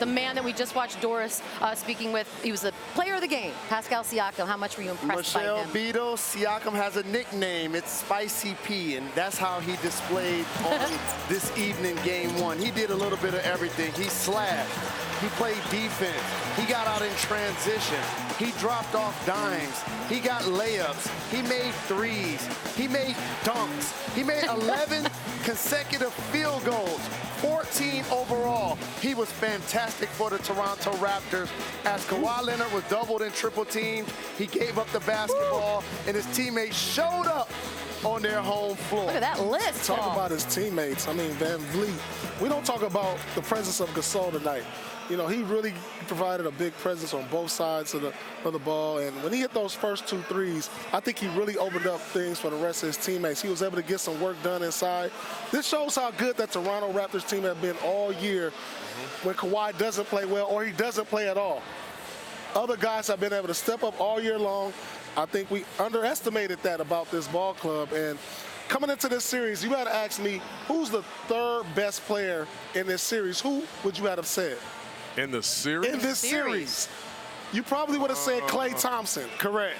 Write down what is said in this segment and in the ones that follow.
the man that we just watched Doris speaking with. He was the player of the game, Pascal Siakam. How much were you impressed by him? Beadle, Siakam has a nickname. It's Spicy P, and that's how he displayed on this evening, game one. He did a little bit of everything. He slashed. He played defense. He got out in transition. He dropped off dimes. He got layups. He made threes. He made dunks. He made 11 consecutive field goals, 14 overall. He was fantastic for the Toronto Raptors. As Kawhi Leonard was doubled and triple teamed, he gave up the basketball, and his teammates showed up on their home floor. Look at that list. Talk about his teammates. I mean, Van Vliet. We don't talk about the presence of Gasol tonight. You know, he really provided a big presence on both sides of the ball. And when he hit those first 2 threes, I think he really opened up things for the rest of his teammates. He was able to get some work done inside. This shows how good that Toronto Raptors team have been all year when Kawhi doesn't play well or he doesn't play at all. Other guys have been able to step up all year long. I think we underestimated that about this ball club. And coming into this series, you got to ask me, who's the 3rd best player in this series? Who would you have said? In the series? In this series. You probably would have said Klay Thompson. Correct.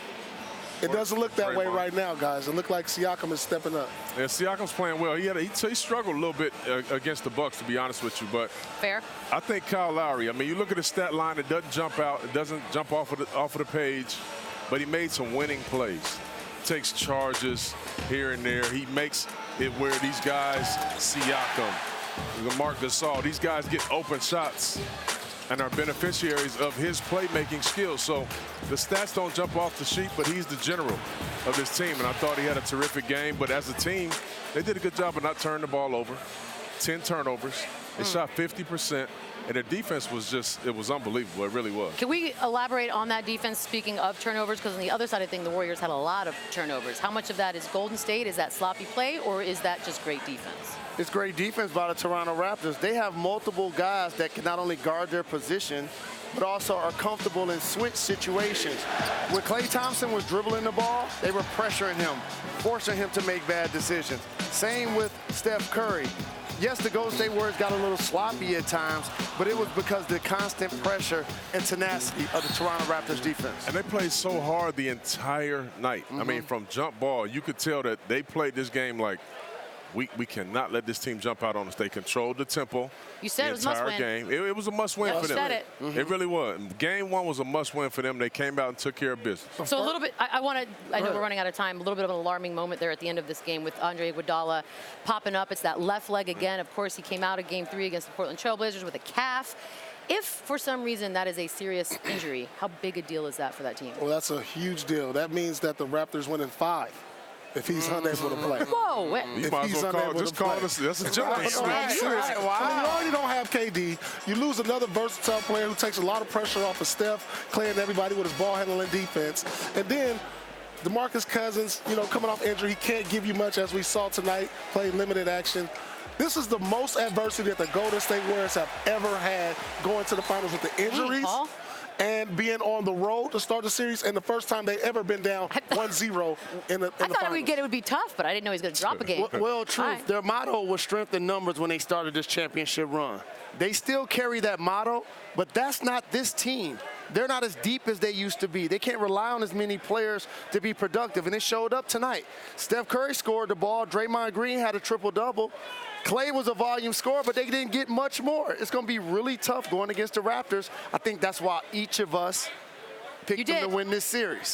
It doesn't look that way right now, guys. It looks like Siakam is stepping up. Yeah, Siakam's playing well. He struggled a little bit against the Bucks, to be honest with you. But fair. I think Kyle Lowry, I mean, you look at the stat line, it doesn't jump out. It doesn't jump off of the page. But he made some winning plays. Takes charges here and there. He makes it where these guys, Siakam, Marc Gasol, these guys get open shots and are beneficiaries of his playmaking skills. So the stats don't jump off the sheet, but he's the general of this team. And I thought he had a terrific game. But as a team, they did a good job of not turning the ball over. 10 turnovers. They shot 50%. And their defense was just, it was unbelievable. It really was. Can we elaborate on that defense, speaking of turnovers? Because on the other side of things, the Warriors had a lot of turnovers. How much of that is Golden State? Is that sloppy play, or is that just great defense? It's great defense by the Toronto Raptors. They have multiple guys that can not only guard their position, but also are comfortable in switch situations. When Klay Thompson was dribbling the ball, they were pressuring him, forcing him to make bad decisions. Same with Steph Curry. Yes, the Golden State Warriors got a little sloppy at times, but it was because of the constant pressure and tenacity of the Toronto Raptors defense. And they played so hard the entire night. I mean, from jump ball, you could tell that they played this game like, we cannot let this team jump out on us. They controlled the tempo. You said it was must win. Game. It was a must-win for them. You said it. It really was. Game 1 was a must-win for them. They came out and took care of business. So a little bit, I know we're running out of time, a little bit of an alarming moment there at the end of this game with Andre Iguodala popping up. It's that left leg again. Of course, he came out of game 3 against the Portland Trailblazers with a calf. If, for some reason, that is a serious injury, how big a deal is that for that team? Well, that's a huge deal. That means that the Raptors win in 5. If he's unable to play. Whoa! You might as well call this. That's a joke. Right. You already don't have KD. You lose another versatile player who takes a lot of pressure off of Steph, Klay, and everybody with his ball handling defense. And then DeMarcus Cousins, coming off injury, he can't give you much, as we saw tonight, played limited action. This is the most adversity that the Golden State Warriors have ever had going to the finals with the injuries. And being on the road to start the series, and the first time they ever been down 1-0 in the I thought it would be tough, but I didn't know he was going to drop a game. Well, truth. Their motto was strength in numbers when they started this championship run. They still carry that motto, but that's not this team. They're not as deep as they used to be. They can't rely on as many players to be productive, and it showed up tonight. Steph Curry scored the ball. Draymond Green had a triple-double. Klay was a volume scorer, but they didn't get much more. It's going to be really tough going against the Raptors. I think that's why each of us picked them to win this series.